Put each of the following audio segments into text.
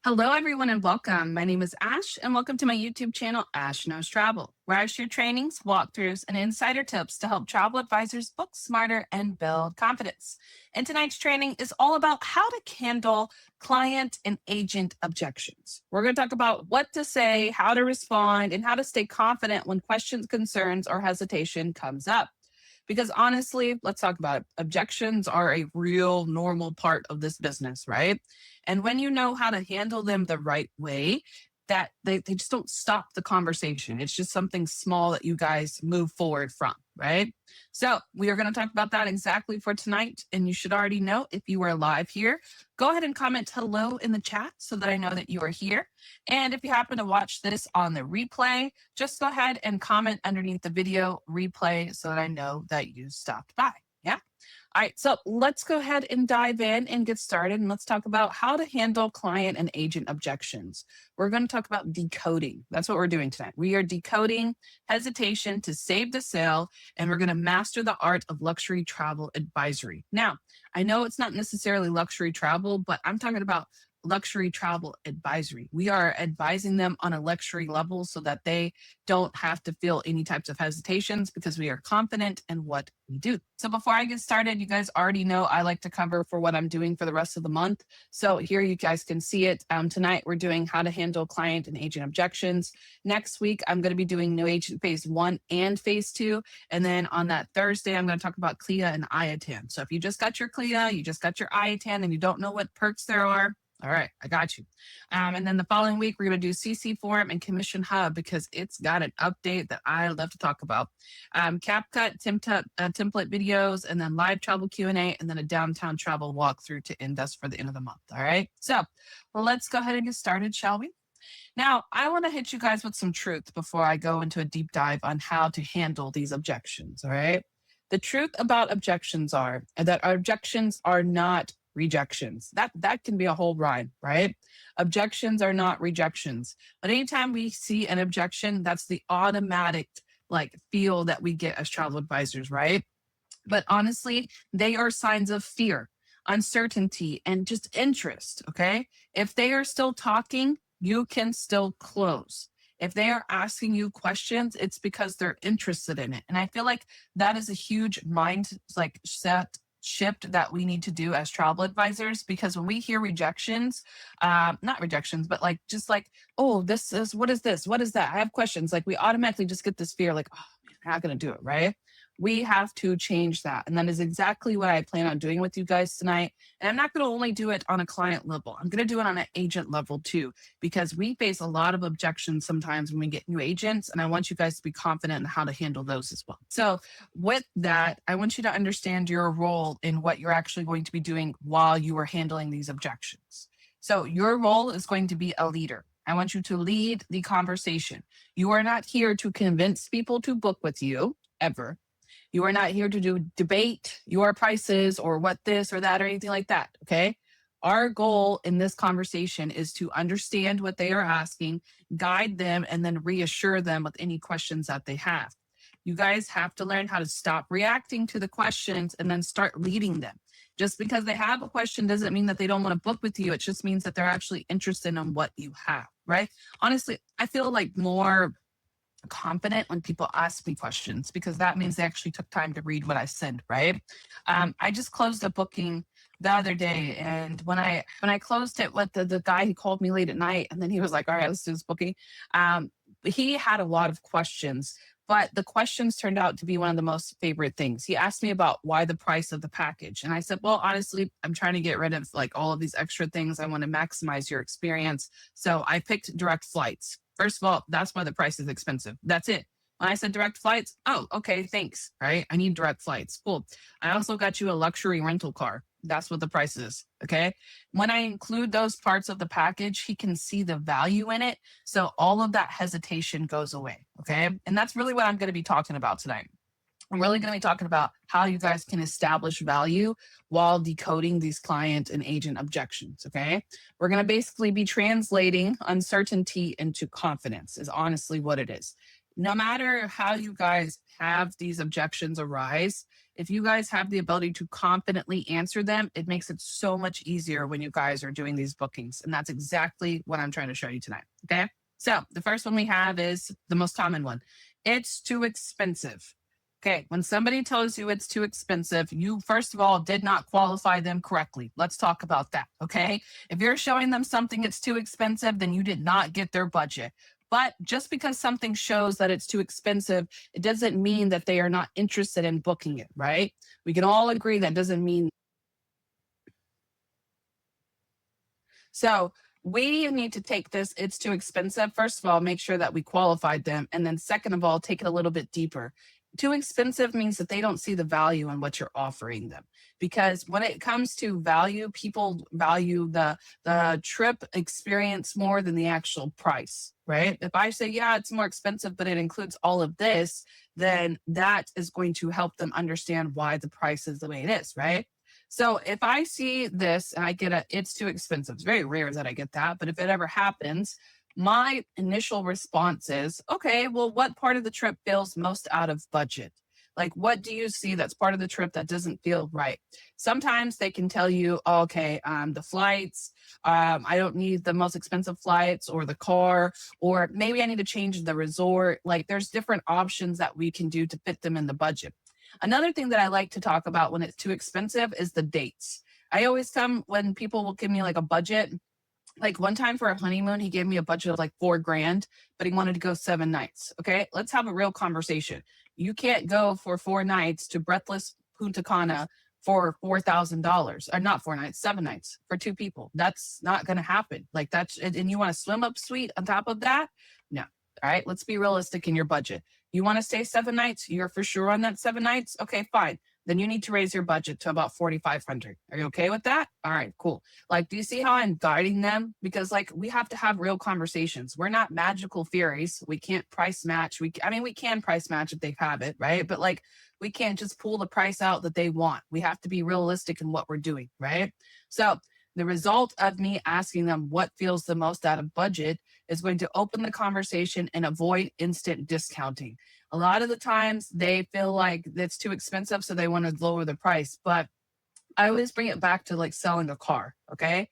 Hello, everyone, and welcome. My name is Ash, and welcome to my YouTube channel, Ash Knows Travel, where I share trainings, walkthroughs, and insider tips to help travel advisors book smarter and build confidence. And tonight's training is all about how to handle client and agent objections. We're going to talk about what to say, how to respond, and how to stay confident when questions, concerns, or hesitation comes up. Because honestly, let's talk about it. Objections are a real normal part of this business, right? And when you know how to handle them the right way, that they just don't stop the conversation. It's just something small that you guys move forward from, right? So we are going to talk about that exactly for tonight. And you should already know if you are live here, go ahead and comment hello in the chat so that I know that you are here. And if you happen to watch this on the replay, just go ahead and comment underneath the video replay so that I know that you stopped by. Yeah. All right, so let's go ahead and dive in and get started. And let's talk about how to handle client and agent objections. We're going to talk about decoding. That's what we're doing tonight. We are decoding hesitation to save the sale, and we're going to master the art of luxury travel advisory. Now, I know it's not necessarily luxury travel, but I'm talking about luxury travel advisory. We are advising them on a luxury level so that they don't have to feel any types of hesitations because we are confident in what we do. So before I get started, you guys already know I like to cover for what I'm doing for the rest of the month. So here you guys can see it. Tonight we're doing how to handle client and agent objections. Next week, I'm going to be doing new agent phase 1 and phase 2. And then on that Thursday, I'm going to talk about CLIA and IATAN. So if you just got your CLIA, you just got your IATAN, and you don't know what perks there are, all right, I got you. And then the following week, we're going to do CC Forum and Commission Hub because it's got an update that I love to talk about. CapCut, template videos, and then live travel Q&A, and then a downtown travel walkthrough to end us for the end of the month. All right, so let's go ahead and get started, shall we? Now, I want to hit you guys with some truth before I go into a deep dive on how to handle these objections. All right. The truth about objections are that our objections are not rejections. That can be a whole rhyme, right? Objections are not rejections. But anytime we see an objection, that's the automatic feel that we get as travel advisors, right? But honestly, they are signs of fear, uncertainty, and just interest. Okay. If they are still talking, you can still close. If they are asking you questions, it's because they're interested in it. And I feel like that is a huge set shift that we need to do as travel advisors, because when we hear rejections, not rejections, but oh, this is, what is this? What is that? I have questions. Like we automatically just get this fear, like, oh, man, I'm not going to do it. Right. We have to change that. And that is exactly what I plan on doing with you guys tonight. And I'm not going to only do it on a client level. I'm going to do it on an agent level too, because we face a lot of objections sometimes when we get new agents. And I want you guys to be confident in how to handle those as well. So with that, I want you to understand your role in what you're actually going to be doing while you are handling these objections. So your role is going to be a leader. I want you to lead the conversation. You are not here to convince people to book with you ever. You are not here to debate your prices or what this or that or anything like that. Okay. Our goal in this conversation is to understand what they are asking, guide them, and then reassure them with any questions that they have. You guys have to learn how to stop reacting to the questions and then start leading them. Just because they have a question doesn't mean that they don't want to book with you. It just means that they're actually interested in what you have, right? Honestly, I feel like more confident when people ask me questions because that means they actually took time to read what I sent, right? I just closed a booking the other day, and when I closed it with the guy, he called me late at night, and then he was like, all right, let's do this booking. He had a lot of questions, but the questions turned out to be one of the most favorite things. He asked me about why the price of the package. And I said, well, honestly, I'm trying to get rid of all of these extra things. I want to maximize your experience. So I picked direct flights. First of all, that's why the price is expensive. That's it. When I said direct flights, oh, okay, thanks, right? I need direct flights. Cool. I also got you a luxury rental car. That's what the price is, okay? When I include those parts of the package, he can see the value in it. So all of that hesitation goes away, okay? And that's really what I'm going to be talking about tonight. I'm really going to be talking about how you guys can establish value while decoding these client and agent objections, okay? We're going to basically be translating uncertainty into confidence is honestly what it is. No matter how you guys have these objections arise, if you guys have the ability to confidently answer them, it makes it so much easier when you guys are doing these bookings. And that's exactly what I'm trying to show you tonight. Okay. So the first one we have is the most common one. It's too expensive. Okay, when somebody tells you it's too expensive, you first of all did not qualify them correctly. Let's talk about that. Okay, if you're showing them something it's too expensive, then you did not get their budget. But just because something shows that it's too expensive, it doesn't mean that they are not interested in booking it, right? We can all agree that doesn't mean. So we need to take this, it's too expensive. First of all, make sure that we qualified them. And then second of all, take it a little bit deeper. Too expensive means that they don't see the value in what you're offering them. Because when it comes to value, people value the trip experience more than the actual price, right? If I say, yeah, it's more expensive, but it includes all of this, then that is going to help them understand why the price is the way it is, right? So if I see this and I get it's too expensive, it's very rare that I get that, but if it ever happens, my initial response is, okay, well, what part of the trip feels most out of budget? Like, what do you see that's part of the trip that doesn't feel right? Sometimes they can tell you, oh, okay, the flights, I don't need the most expensive flights or the car, or maybe I need to change the resort. Like, there's different options that we can do to fit them in the budget. Another thing that I like to talk about when it's too expensive is the dates. I always come when people will give me like a budget. Like one time for a honeymoon, he gave me a budget of like $4,000, but he wanted to go 7 nights. Okay, let's have a real conversation. You can't go for 4 nights to breathless Punta Cana for $4,000, or not 4 nights, 7 nights for two people. That's not going to happen. Like that's, and you want to swim up suite on top of that? No. All right, let's be realistic in your budget. You want to stay 7 nights? You're for sure on that 7 nights? Okay, fine. Then you need to raise your budget to about 4,500. Are you okay with that? All right, cool. Like, do you see how I'm guiding them? Because like we have to have real conversations. We're not magical fairies. We can't price match. I mean, we can price match if they have it, right? But like we can't just pull the price out that they want. We have to be realistic in what we're doing, right? So the result of me asking them what feels the most out of budget is going to open the conversation and avoid instant discounting. A lot of the times they feel like it's too expensive, so they want to lower the price. But I always bring it back to like selling a car. Okay.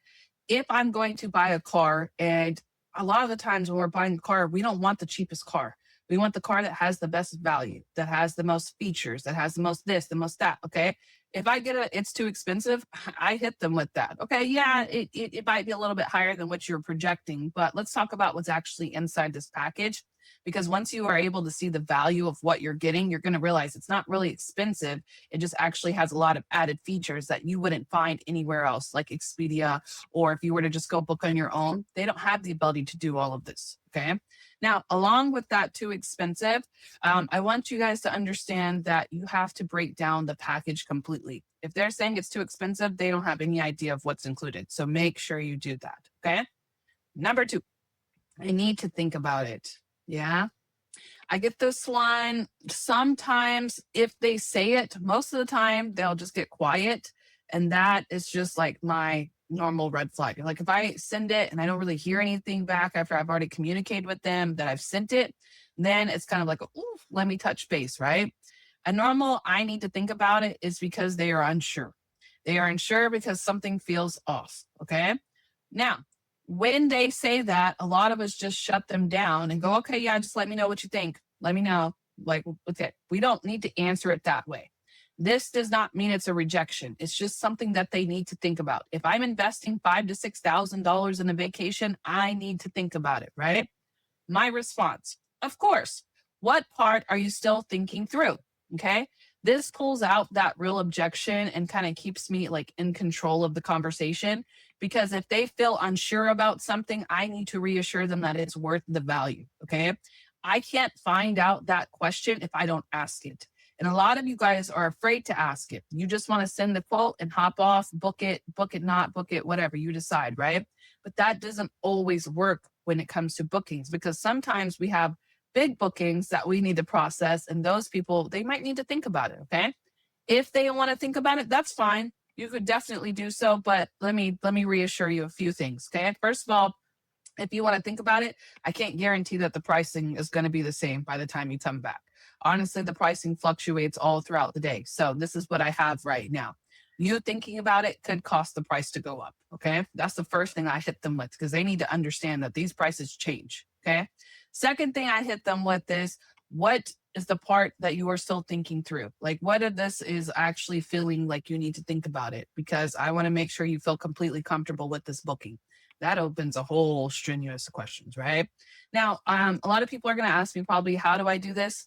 If I'm going to buy a car, and a lot of the times when we're buying a car, we don't want the cheapest car. We want the car that has the best value, that has the most features, that has the most this, the most that. Okay. If I get it's too expensive, I hit them with that. Okay. Yeah, it might be a little bit higher than what you're projecting, but let's talk about what's actually inside this package. Because once you are able to see the value of what you're getting, you're going to realize it's not really expensive. It just actually has a lot of added features that you wouldn't find anywhere else, like Expedia, or if you were to just go book on your own, they don't have the ability to do all of this. Okay. Now, along with that too expensive, I want you guys to understand that you have to break down the package completely. If they're saying it's too expensive, they don't have any idea of what's included. So make sure you do that. Okay. Number two, I need to think about it. Yeah. I get this one. Sometimes if they say it, most of the time they'll just get quiet. And that is just like my normal red flag. Like if I send it and I don't really hear anything back after I've already communicated with them that I've sent it, then it's kind of like, ooh, let me touch base, right? A normal, I need to think about it is because they are unsure. They are unsure because something feels off. Okay. Now, when they say that, a lot of us just shut them down and go, okay, yeah, just let me know what you think. Let me know. Like, okay, we don't need to answer it that way. This does not mean it's a rejection. It's just something that they need to think about. If I'm investing $5,000 to $6,000 in a vacation, I need to think about it, right? My response, of course. What part are you still thinking through? Okay. This pulls out that real objection and kind of keeps me like in control of the conversation. Because if they feel unsure about something, I need to reassure them that it's worth the value. Okay. I can't find out that question if I don't ask it. And a lot of you guys are afraid to ask it. You just want to send the quote and hop off, book it, not book it, whatever you decide, right? But that doesn't always work when it comes to bookings, because sometimes we have big bookings that we need to process, and those people, they might need to think about it. Okay. If they want to think about it, that's fine. You could definitely do so, but let me reassure you a few things. Okay. First of all, if you want to think about it, I can't guarantee that the pricing is going to be the same by the time you come back. Honestly, the pricing fluctuates all throughout the day. So this is what I have right now. You thinking about it could cost the price to go up. Okay. That's the first thing I hit them with because they need to understand that these prices change. Okay. Second thing I hit them with is what is the part that you are still thinking through? Like, what of this is actually feeling like you need to think about it? Because I want to make sure you feel completely comfortable with this booking. That opens a whole strenuous of questions, right? Now, a lot of people are going to ask me probably, how do I do this?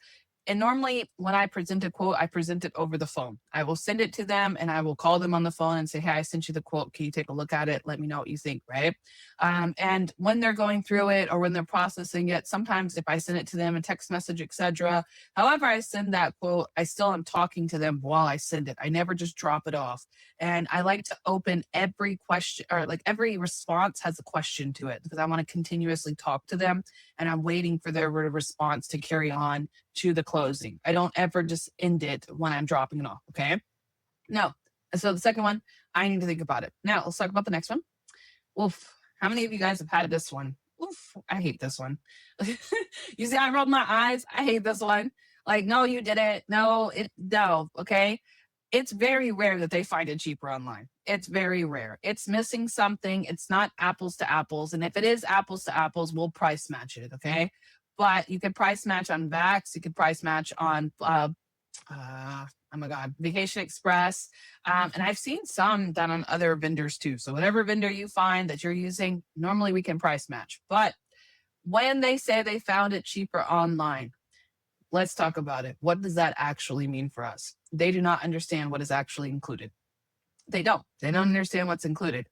And normally, when I present a quote, I present it over the phone. I will send it to them and I will call them on the phone and say, hey, I sent you the quote. Can you take a look at it? Let me know what you think, right? And when they're going through it or when they're processing it, sometimes if I send it to them, a text message, etc., however I send that quote, I still am talking to them while I send it. I never just drop it off. And I like to open every question, or like every response has a question to it because I want to continuously talk to them and I'm waiting for their response to carry on to the closing. I don't ever just end it when I'm dropping it off. Okay. No. So the second one, I need to think about it. Now let's talk about the next one. Oof. How many of you guys have had this one? Oof. I hate this one. You see, I rolled my eyes. I hate this one. Like, no, you didn't. No. Okay. It's very rare that they find it cheaper online. It's very rare. It's missing something. It's not apples to apples. And if it is apples to apples, we'll price match it. Okay. But you could price match on Vax. You could price match on, oh my God, Vacation Express. And I've seen some done on other vendors too. So whatever vendor you find that you're using, normally we can price match. But when they say they found it cheaper online, let's talk about it. What does that actually mean for us? They do not understand what is actually included. They don't understand what's included.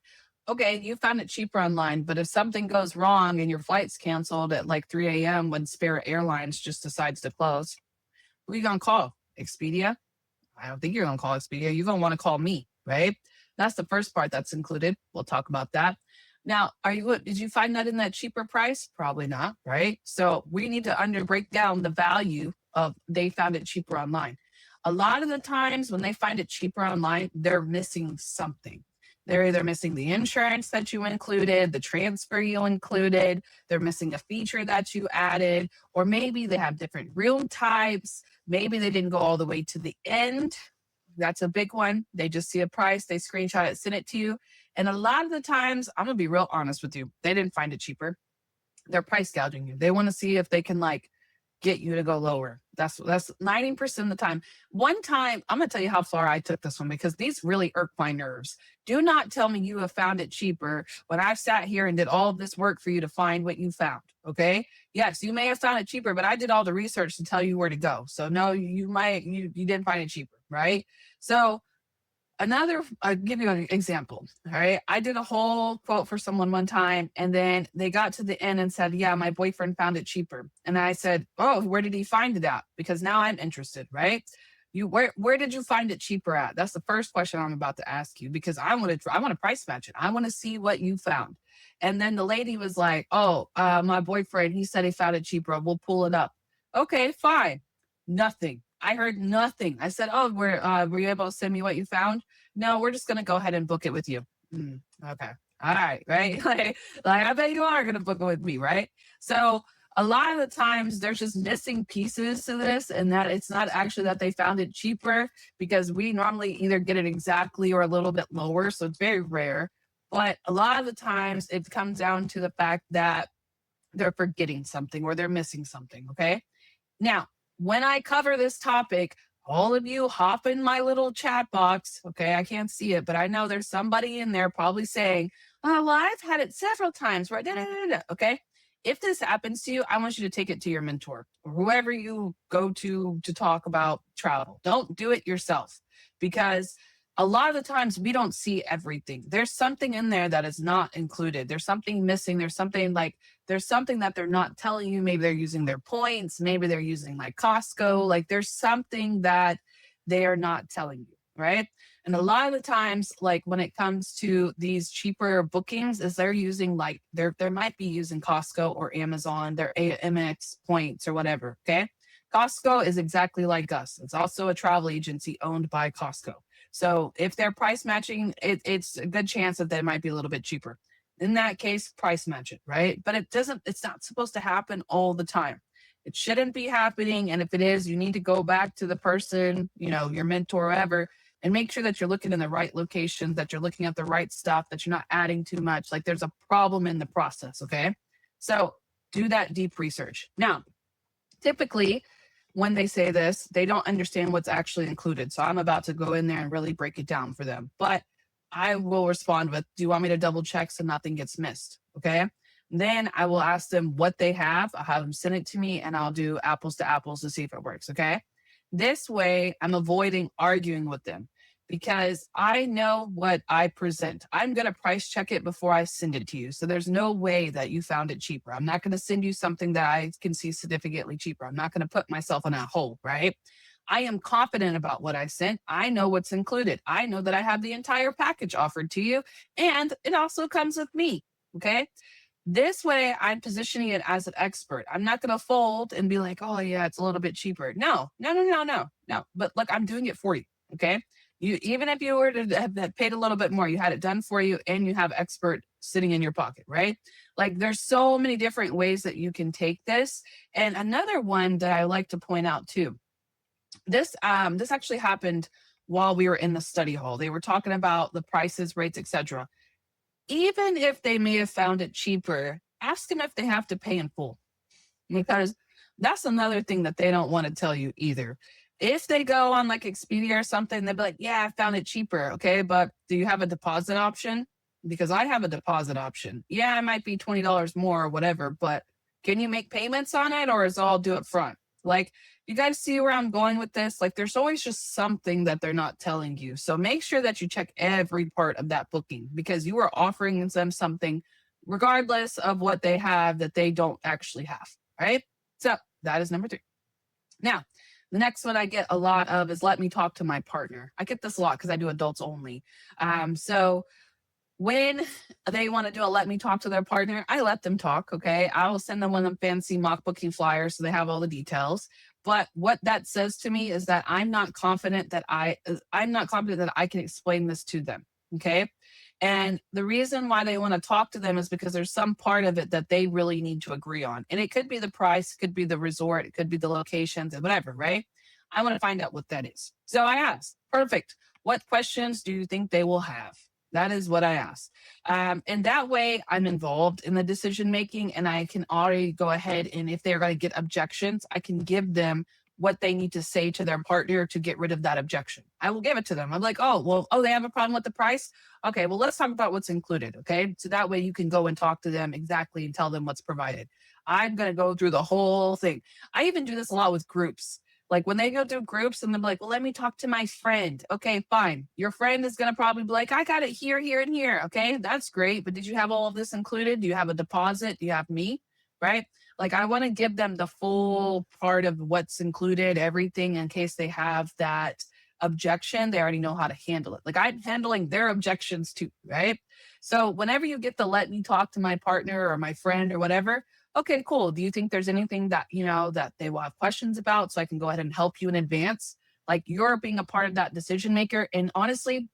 Okay, you found it cheaper online, but if something goes wrong and your flight's canceled at like 3 a.m. when Spirit Airlines just decides to close, who are you going to call? Expedia? I don't think you're going to call Expedia. You're going to want to call me, right? That's the first part that's included. We'll talk about that. Now, did you find that in that cheaper price? Probably not, right? So we need to break down the value of they found it cheaper online. A lot of the times when they find it cheaper online, they're missing something. They're either missing the insurance that you included, the transfer you included, they're missing a feature that you added, or maybe they have different room types. Maybe they didn't go all the way to the end. That's a big one. They just see a price, they screenshot it, send it to you. And a lot of the times, I'm going to be real honest with you, they didn't find it cheaper. They're price gouging you. They want to see if they can like get you to go lower. That's 90% of the time. One time, I'm going to tell you how far I took this one because these really irk my nerves. Do not tell me you have found it cheaper when I've sat here and did all of this work for you to find what you found. Okay. Yes, you may have found it cheaper, but I did all the research to tell you where to go. So no, you didn't find it cheaper. Right. So I'll give you an example. All right. I did a whole quote for someone one time and then they got to the end and said, yeah, my boyfriend found it cheaper. And I said, oh, where did he find it at? Because now I'm interested, right? Where did you find it cheaper at? That's the first question I'm about to ask you because I want to price match it. I want to see what you found. And then the lady was like, oh, my boyfriend, he said he found it cheaper. We'll pull it up. Okay, fine. Nothing. I heard nothing. I said, oh, were you able to send me what you found? No, we're just going to go ahead and book it with you. Okay. All right. Right. like I bet you are going to book it with me. Right. So a lot of the times there's just missing pieces to this and that it's not actually that they found it cheaper because we normally either get it exactly or a little bit lower. So it's very rare. But a lot of the times it comes down to the fact that they're forgetting something or they're missing something. Okay. Now, when I cover this topic, all of you hop in my little chat box. Okay, I can't see it, but I know there's somebody in there probably saying, oh, well, I've had it several times. Right? Okay. If this happens to you, I want you to take it to your mentor or whoever you go to talk about travel. Don't do it yourself because a lot of the times we don't see everything. There's something in there that is not included. There's something missing. There's something that they're not telling you. Maybe they're using their points. Maybe they're using like Costco. Like there's something that they are not telling you, right? And a lot of the times, like when it comes to these cheaper bookings, is they're using like they might be using Costco or Amazon, their AMX points or whatever. Okay, Costco is exactly like us. It's also a travel agency owned by Costco. So if they're price matching, it's a good chance that they might be a little bit cheaper. In that case, price match it, right? But it's not supposed to happen all the time. It shouldn't be happening. And if it is, you need to go back to the person, your mentor, or whatever, and make sure that you're looking in the right locations, that you're looking at the right stuff, that you're not adding too much. Like there's a problem in the process. Okay. So do that deep research. Now, typically, when they say this, they don't understand what's actually included. So I'm about to go in there and really break it down for them. But I will respond with, do you want me to double check so nothing gets missed? Okay. Then I will ask them what they have. I'll have them send it to me and I'll do apples to apples to see if it works. Okay. This way, I'm avoiding arguing with them because I know what I present. I'm going to price check it before I send it to you. So there's no way that you found it cheaper. I'm not going to send you something that I can see significantly cheaper. I'm not going to put myself in that hole, right? I am confident about what I sent. I know what's included. I know that I have the entire package offered to you, and it also comes with me. Okay. This way, I'm positioning it as an expert. I'm not going to fold and be like, oh, yeah, it's a little bit cheaper. No. But look, I'm doing it for you. Okay. Even if you were to have paid a little bit more, you had it done for you and you have expert sitting in your pocket, right? Like there's so many different ways that you can take this. And another one that I like to point out too, this actually happened while we were in the study hall. They were talking about the prices, rates, etc. Even if they may have found it cheaper, ask them if they have to pay in full, because that's another thing that they don't want to tell you either. If they go on like Expedia or something, they'll be like, yeah, I found it cheaper. Okay. But do you have a deposit option? Because I have a deposit option. Yeah, it might be $20 more or whatever, but can you make payments on it or is it all do it front? Like, you guys see where I'm going with this? Like, there's always just something that they're not telling you. So make sure that you check every part of that booking because you are offering them something regardless of what they have that they don't actually have. Right? So that is number 3. Now, the next one I get a lot of is let me talk to my partner. I get this a lot because I do adults only. So when they want to do a let me talk to their partner, I let them talk. Okay. I will send them one of them fancy mock booking flyers so they have all the details. But what that says to me is that I'm not confident that I can explain this to them. Okay. And the reason why they want to talk to them is because there's some part of it that they really need to agree on. And it could be the price, it could be the resort, it could be the locations, and whatever, right? I want to find out what that is. So I asked, perfect. What questions do you think they will have? That is what I asked. And that way I'm involved in the decision making and I can already go ahead and if they're going to get objections, I can give them what they need to say to their partner to get rid of that objection. I will give it to them. I'm like, they have a problem with the price. Okay, well, let's talk about what's included. Okay. So that way you can go and talk to them exactly and tell them what's provided. I'm going to go through the whole thing. I even do this a lot with groups. Like when they go do groups and they're like, well, let me talk to my friend. Okay, fine. Your friend is going to probably be like, I got it here, here, and here. Okay, that's great. But did you have all of this included? Do you have a deposit? Do you have me? Right? Like I want to give them the full part of what's included, everything in case they have that objection. They already know how to handle it. Like I'm handling their objections too, right? So whenever you get the let me talk to my partner or my friend or whatever, okay, cool. Do you think there's anything that, that they will have questions about so I can go ahead and help you in advance? Like you're being a part of that decision maker. And honestly,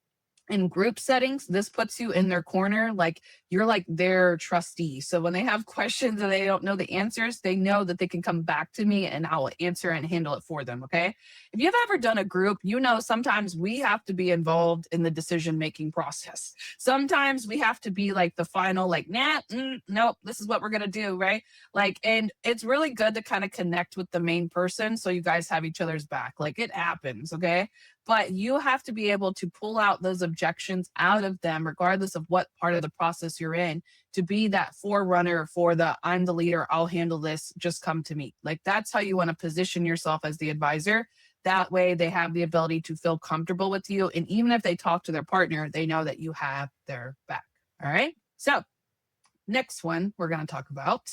in group settings, this puts you in their corner. Like you're like their trustee. So when they have questions and they don't know the answers, they know that they can come back to me and I will answer and handle it for them. Okay. If you've ever done a group, sometimes we have to be involved in the decision-making process. Sometimes we have to be like the final, like, nope, this is what we're going to do. Right. Like, and it's really good to kind of connect with the main person. So you guys have each other's back. Like it happens. Okay. But you have to be able to pull out those objections out of them, regardless of what part of the process you're in, to be that forerunner for I'm the leader, I'll handle this, just come to me. Like that's how you want to position yourself as the advisor. That way they have the ability to feel comfortable with you. And even if they talk to their partner, they know that you have their back. All right. So next one we're going to talk about.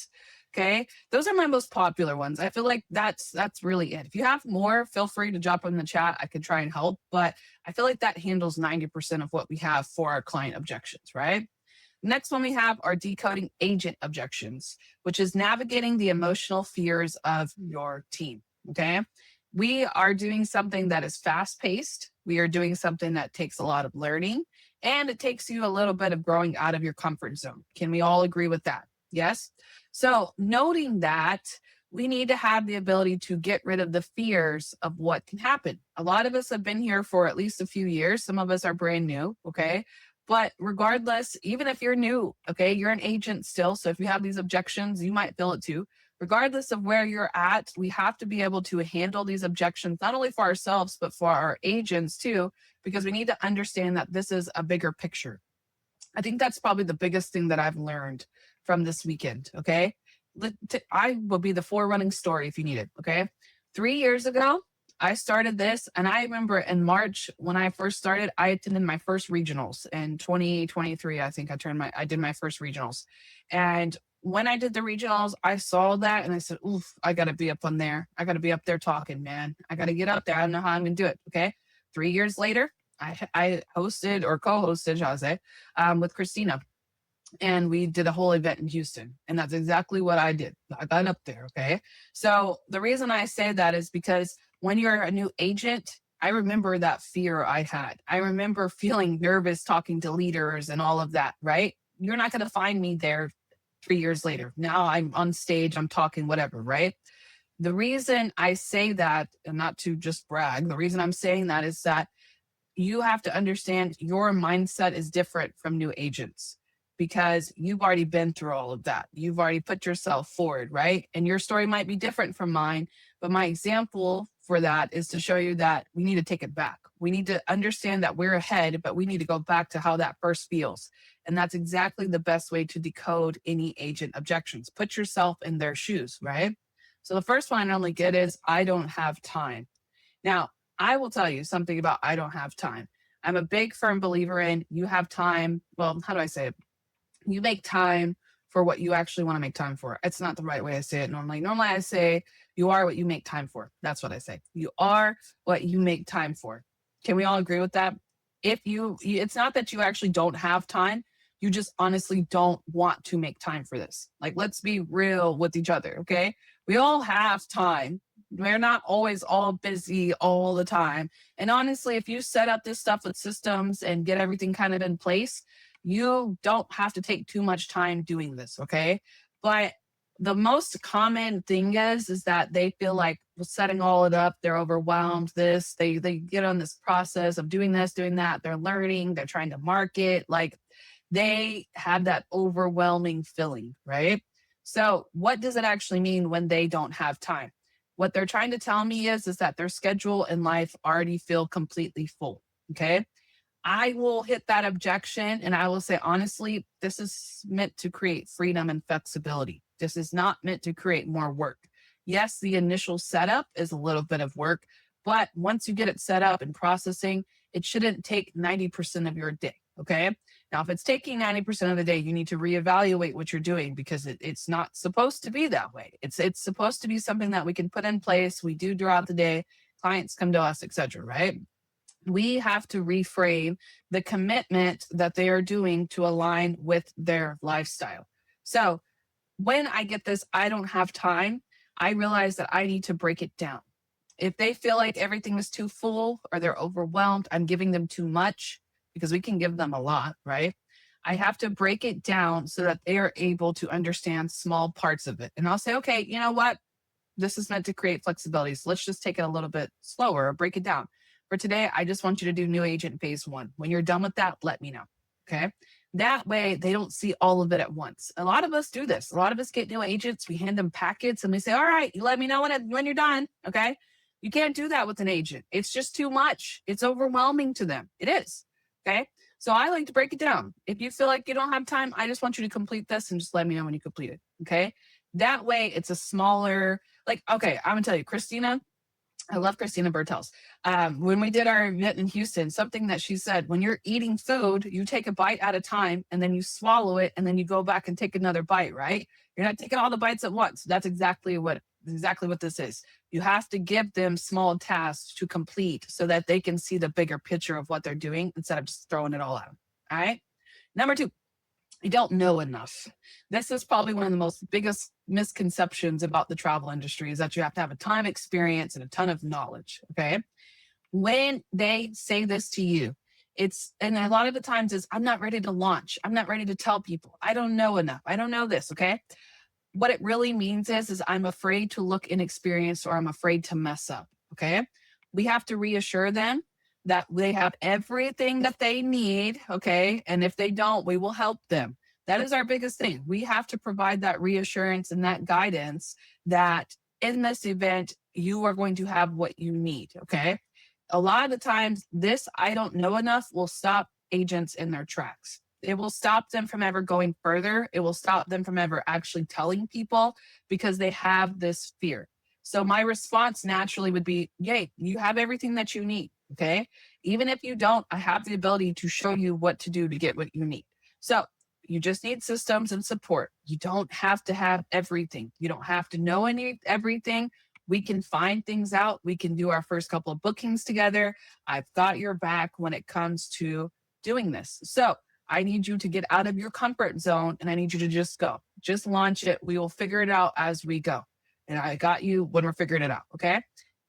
Okay. Those are my most popular ones. I feel like that's really it. If you have more, feel free to drop in the chat. I could try and help, but I feel like that handles 90% of what we have for our client objections, right? Next one we have are decoding agent objections, which is navigating the emotional fears of your team. Okay. We are doing something that is fast paced. We are doing something that takes a lot of learning and it takes you a little bit of growing out of your comfort zone. Can we all agree with that? Yes. So noting that, we need to have the ability to get rid of the fears of what can happen. A lot of us have been here for at least a few years. Some of us are brand new, okay? But regardless, even if you're new, okay, you're an agent still. So if you have these objections, you might feel it too. Regardless of where you're at, we have to be able to handle these objections, not only for ourselves, but for our agents too, because we need to understand that this is a bigger picture. I think that's probably the biggest thing that I've learned from this weekend. Okay. I will be the forerunning story if you need it. Okay. 3 years ago, I started this, and I remember in March when I first started, I attended my first regionals in 2023. I think I did my first regionals. And when I did the regionals, I saw that and I said, oof, I got to be up on there. I got to be up there talking, man. I got to get up there. I don't know how I'm going to do it. Okay. 3 years later, I hosted or co-hosted, shall I say, with Christina, and we did a whole event in Houston. And that's exactly what I did. I got up there. Okay. So the reason I say that is because when you're a new agent, I remember that fear I had. I remember feeling nervous talking to leaders and all of that, right? You're not going to find me there 3 years later. Now I'm on stage, I'm talking, whatever, right? The reason I say that, and not to just brag, the reason I'm saying that is that you have to understand your mindset is different from new agents, because you've already been through all of that. You've already put yourself forward, right? And your story might be different from mine, but my example for that is to show you that we need to take it back. We need to understand that we're ahead, but we need to go back to how that first feels. And that's exactly the best way to decode any agent objections. Put yourself in their shoes, right? So the first one I normally get is, I don't have time. Now, I will tell you something about I don't have time. I'm a big firm believer in you have time. Well, how do I say it? You make time for what you actually want to make time for. It's not the right way I say it normally. Normally I say you are what you make time for. That's what I say. You are what you make time for. Can we all agree with that? If it's not that you actually don't have time. You just honestly don't want to make time for this. Like, let's be real with each other. Okay. We all have time. We're not always all busy all the time. And honestly, if you set up this stuff with systems and get everything kind of in place, you don't have to take too much time doing this, okay? But the most common thing is that they feel like setting all it up, they're overwhelmed, they get on this process of doing this, doing that, they're learning, they're trying to market, like they have that overwhelming feeling, right? So what does it actually mean when they don't have time? What they're trying to tell me is that their schedule and life already feel completely full, okay? I will hit that objection and I will say, honestly, this is meant to create freedom and flexibility. This is not meant to create more work. Yes, the initial setup is a little bit of work, but once you get it set up and processing, it shouldn't take 90% of your day. Okay. Now, if it's taking 90% of the day, you need to reevaluate what you're doing, because it's not supposed to be that way. It's supposed to be something that we can put in place. We do throughout the day. Clients come to us, etc. Right? We have to reframe the commitment that they are doing to align with their lifestyle. So when I get this, I don't have time, I realize that I need to break it down. If they feel like everything is too full or they're overwhelmed, I'm giving them too much, because we can give them a lot, right? I have to break it down so that they are able to understand small parts of it. And I'll say, okay, you know what? This is meant to create flexibility. So let's just take it a little bit slower or break it down. For today, I just want you to do new agent phase 1. When you're done with that, let me know. Okay. That way they don't see all of it at once. A lot of us do this. A lot of us get new agents. We hand them packets and we say, all right, you let me know when you're done. Okay. You can't do that with an agent. It's just too much. It's overwhelming to them. It is. Okay. So I like to break it down. If you feel like you don't have time, I just want you to complete this and just let me know when you complete it. Okay. That way it's a smaller, like, okay, I'm gonna tell you, Christina, I love Christina Bertels. When we did our event in Houston, something that she said, when you're eating food, you take a bite at a time and then you swallow it and then you go back and take another bite, right? You're not taking all the bites at once. That's exactly what this is. You have to give them small tasks to complete so that they can see the bigger picture of what they're doing instead of just throwing it all out. All right. Number 2, you don't know enough. This is probably one of the most biggest misconceptions about the travel industry, is that you have to have a ton of experience and a ton of knowledge. Okay. When they say this to you, and a lot of the times is, I'm not ready to launch. I'm not ready to tell people. I don't know enough. I don't know this. Okay. What it really means is I'm afraid to look inexperienced or I'm afraid to mess up. Okay. We have to reassure them that they have everything that they need. Okay. And if they don't, we will help them. That is our biggest thing. We have to provide that reassurance and that guidance that in this event, you are going to have what you need. Okay. A lot of the times, this I don't know enough will stop agents in their tracks. It will stop them from ever going further. It will stop them from ever actually telling people because they have this fear. So my response naturally would be, yay, you have everything that you need. Okay. Even if you don't, I have the ability to show you what to do to get what you need. So you just need systems and support. You don't have to have everything. You don't have to know everything. We can find things out. We can do our first couple of bookings together. I've got your back when it comes to doing this. So I need you to get out of your comfort zone and I need you to just go. Just launch it. We will figure it out as we go. And I got you when we're figuring it out. Okay.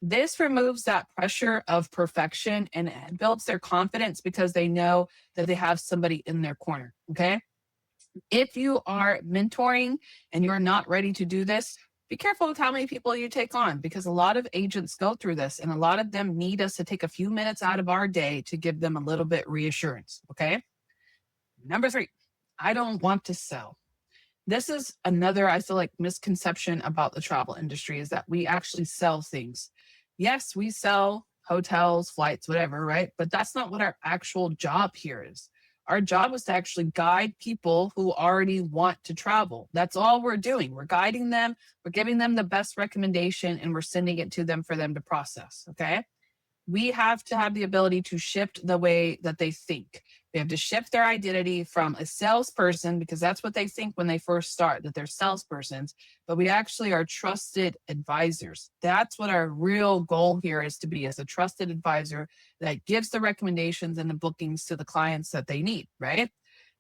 This removes that pressure of perfection and it builds their confidence because they know that they have somebody in their corner. Okay. If you are mentoring and you're not ready to do this, be careful with how many people you take on because a lot of agents go through this and a lot of them need us to take a few minutes out of our day to give them a little bit reassurance. Okay. Number 3, I don't want to sell. This is another, I feel like, misconception about the travel industry is that we actually sell things. Yes, we sell hotels, flights, whatever, right? But that's not what our actual job here is. Our job is to actually guide people who already want to travel. That's all we're doing. We're guiding them, we're giving them the best recommendation, and we're sending it to them for them to process. Okay. We have to have the ability to shift the way that they think. They have to shift their identity from a salesperson, because that's what they think when they first start, that they're salespersons, but we actually are trusted advisors. That's what our real goal here is to be, as a trusted advisor that gives the recommendations and the bookings to the clients that they need, right?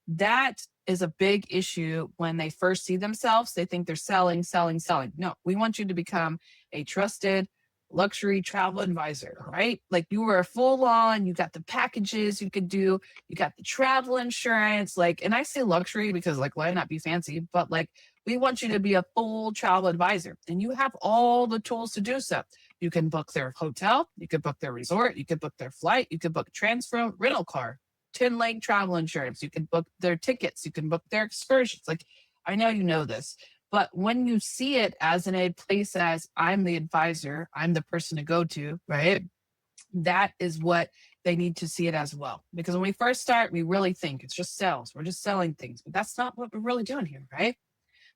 That is a big issue when they first see themselves. They think they're selling, selling, selling. No, we want you to become a trusted luxury travel advisor, right? Like you were full on, you got the packages you could do, you got the travel insurance, like, and I say luxury because like, why not be fancy? But like, we want you to be a full travel advisor and you have all the tools to do so. You can book their hotel, you could book their resort, you could book their flight, you could book transfer, rental car, 10-leg travel insurance, you can book their tickets, you can book their excursions. Like, I know you know this, but when you see it as in a place as I'm the advisor, I'm the person to go to, right? That is what they need to see it as well. Because when we first start, we really think it's just sales. We're just selling things, but that's not what we're really doing here, right?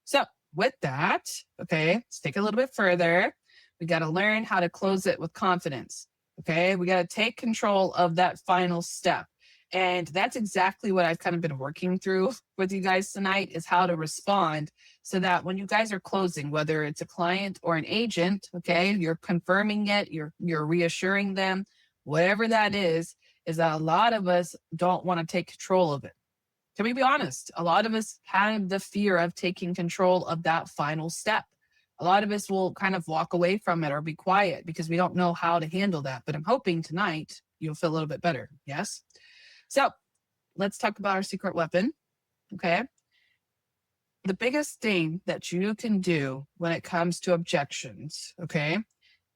So with that, okay, let's take a little bit further. We got to learn how to close it with confidence. Okay, we got to take control of that final step. And that's exactly what I've kind of been working through with you guys tonight, is how to respond so that when you guys are closing, whether it's a client or an agent, okay, you're confirming it, you're reassuring them, whatever that is that a lot of us don't want to take control of it. Can we be honest? A lot of us have the fear of taking control of that final step. A lot of us will kind of walk away from it or be quiet because we don't know how to handle that. But I'm hoping tonight you'll feel a little bit better. Yes? So let's talk about our secret weapon. Okay. The biggest thing that you can do when it comes to objections, okay,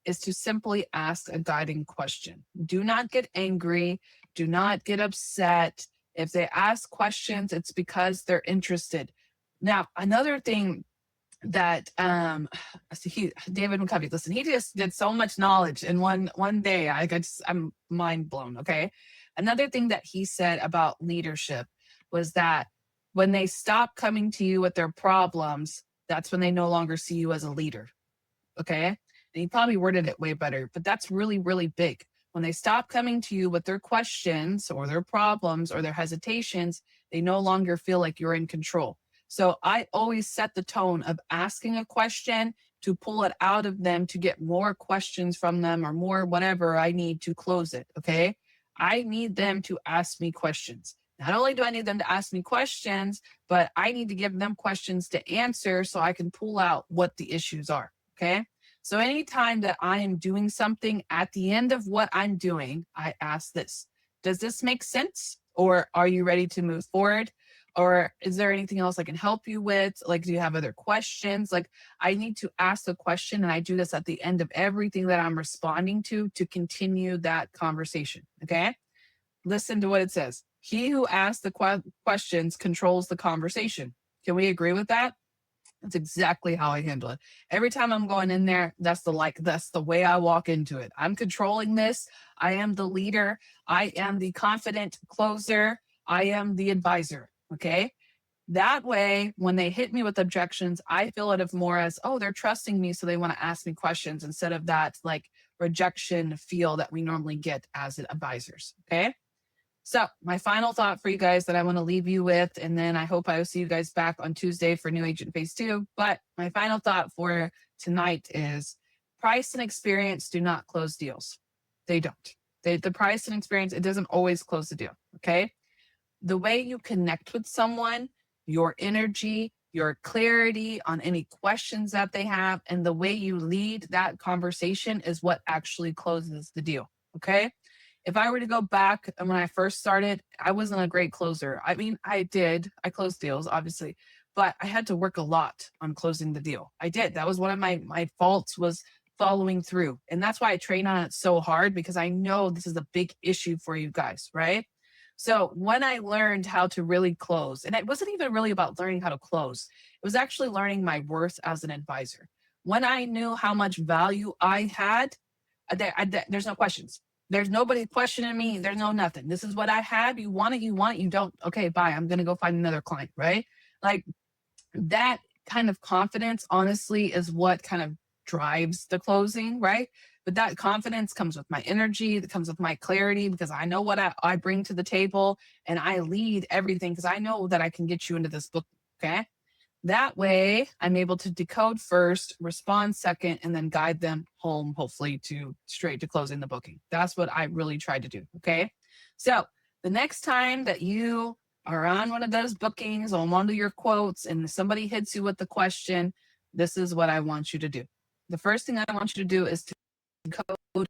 is to simply ask a guiding question. Do not get angry. Do not get upset. If they ask questions, it's because they're interested. Now, another thing that David McCovey, listen, he just did so much knowledge in one day. I'm mind blown. Okay. Another thing that he said about leadership was that when they stop coming to you with their problems, that's when they no longer see you as a leader. Okay. And he probably worded it way better, but that's really, really big. When they stop coming to you with their questions or their problems or their hesitations, they no longer feel like you're in control. So I always set the tone of asking a question to pull it out of them, to get more questions from them or more whatever I need to close it. Okay. I need them to ask me questions. Not only do I need them to ask me questions, but I need to give them questions to answer so I can pull out what the issues are. Okay. So anytime that I am doing something, at the end of what I'm doing, I ask this: does this make sense? Or are you ready to move forward? Or is there anything else I can help you with? Like, do you have other questions? Like, I need to ask a question, and I do this at the end of everything that I'm responding to continue that conversation. Okay. Listen to what it says. He who asks the questions controls the conversation. Can we agree with that? That's exactly how I handle it. Every time I'm going in there, that's the way I walk into it. I'm controlling this. I am the leader. I am the confident closer. I am the advisor. Okay. That way, when they hit me with objections, I feel it of more as, oh, they're trusting me, so they want to ask me questions instead of that like rejection feel that we normally get as advisors. Okay. So, my final thought for you guys that I want to leave you with, and then I hope I will see you guys back on Tuesday for New Agent Phase 2. But my final thought for tonight is price and experience do not close deals. They don't. The price and experience, it doesn't always close the deal. Okay. The way you connect with someone, your energy, your clarity on any questions that they have, and the way you lead that conversation is what actually closes the deal. Okay. If I were to go back when I first started, I wasn't a great closer. I mean, I closed deals, obviously, but I had to work a lot on closing the deal. I did. That was one of my faults, was following through. And that's why I train on it so hard, because I know this is a big issue for you guys, right? So when I learned how to really close, and it wasn't even really about learning how to close, it was actually learning my worth as an advisor. When I knew how much value I had, there's no questions. There's nobody questioning me. There's no nothing. This is what I have. You want it, you want it, you don't. Okay, bye. I'm going to go find another client, right? Like, that kind of confidence, honestly, is what kind of drives the closing, right? But that confidence comes with my energy, that comes with my clarity, because I know what I bring to the table, and I lead everything because I know that I can get you into this book. Okay. That way, I'm able to decode first, respond second, and then guide them home, hopefully to straight to closing the booking. That's what I really tried to do. Okay. So the next time that you are on one of those bookings, on one of your quotes, and somebody hits you with the question, this is what I want you to do. The first thing I want you to do is to decode.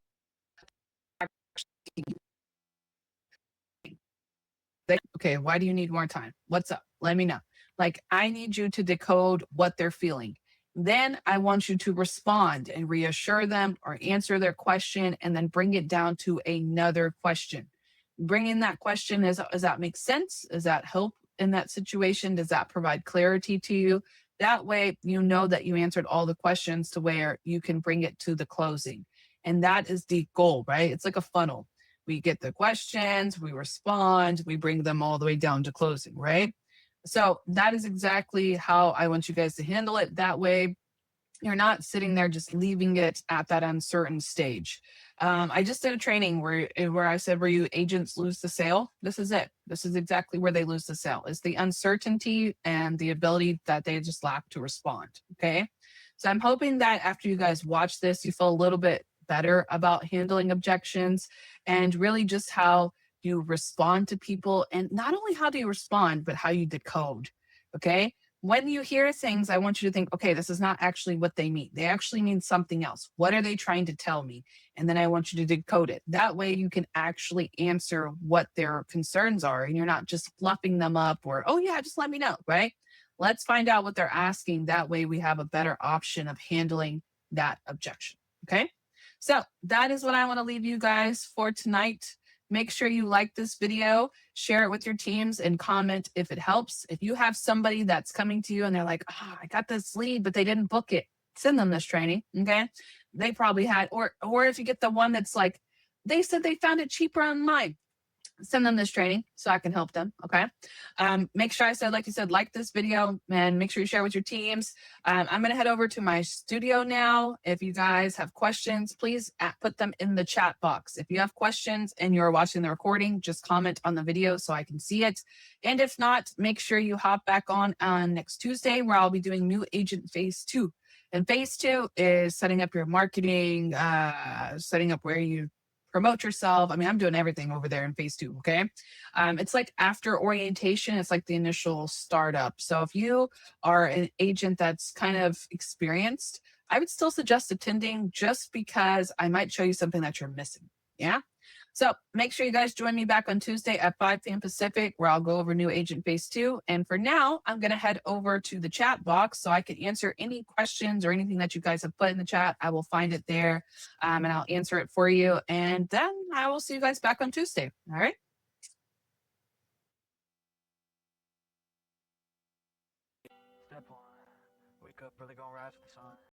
Okay, why do you need more time? What's up? Let me know. Like, I need you to decode what they're feeling. Then I want you to respond and reassure them or answer their question, and then bring it down to another question. Bring in that question. Does that make sense? Does that help in that situation? Does that provide clarity to you? That way, you know that you answered all the questions to where you can bring it to the closing. And that is the goal, right? It's like a funnel. We get the questions, we respond, we bring them all the way down to closing, right? So that is exactly how I want you guys to handle it. That way, you're not sitting there just leaving it at that uncertain stage. I just did a training where I said, where you agents lose the sale. This is it. This is exactly where they lose the sale. It's the uncertainty and the ability that they just lack to respond. Okay. So I'm hoping that after you guys watch this, you feel a little bit better about handling objections, and really just how you respond to people. And not only how do you respond, but how you decode. Okay. When you hear things, I want you to think, okay, this is not actually what they mean. They actually mean something else. What are they trying to tell me? And then I want you to decode it. That way you can actually answer what their concerns are, and you're not just fluffing them up or, oh yeah, just let me know, right? Let's find out what they're asking. That way we have a better option of handling that objection. Okay. So that is what I want to leave you guys for tonight. Make sure you like this video, share it with your teams, and comment if it helps. If you have somebody that's coming to you and they're like, oh, I got this lead, but they didn't book it, send them this training. Okay. They probably had, or if you get the one that's like, they said they found it cheaper online, send them this training so I can help them. Okay. Make sure like you said, like this video, and make sure you share with your teams. I'm going to head over to my studio now. If you guys have questions, please put them in the chat box. If you have questions and you're watching the recording, just comment on the video so I can see it. And if not, make sure you hop back on next Tuesday, where I'll be doing New Agent Phase 2. And Phase 2 is setting up your marketing, setting up where you promote yourself. I mean, I'm doing everything over there in Phase 2. Okay. It's like after orientation, it's like the initial startup. So if you are an agent that's kind of experienced, I would still suggest attending, just because I might show you something that you're missing. Yeah. So make sure you guys join me back on Tuesday at 5 p.m. Pacific, where I'll go over New Agent Phase 2. And for now, I'm going to head over to the chat box so I can answer any questions or anything that you guys have put in the chat. I will find it there, and I'll answer it for you. And then I will see you guys back on Tuesday. All right. Step one. Wake up early, gonna rise with the sun.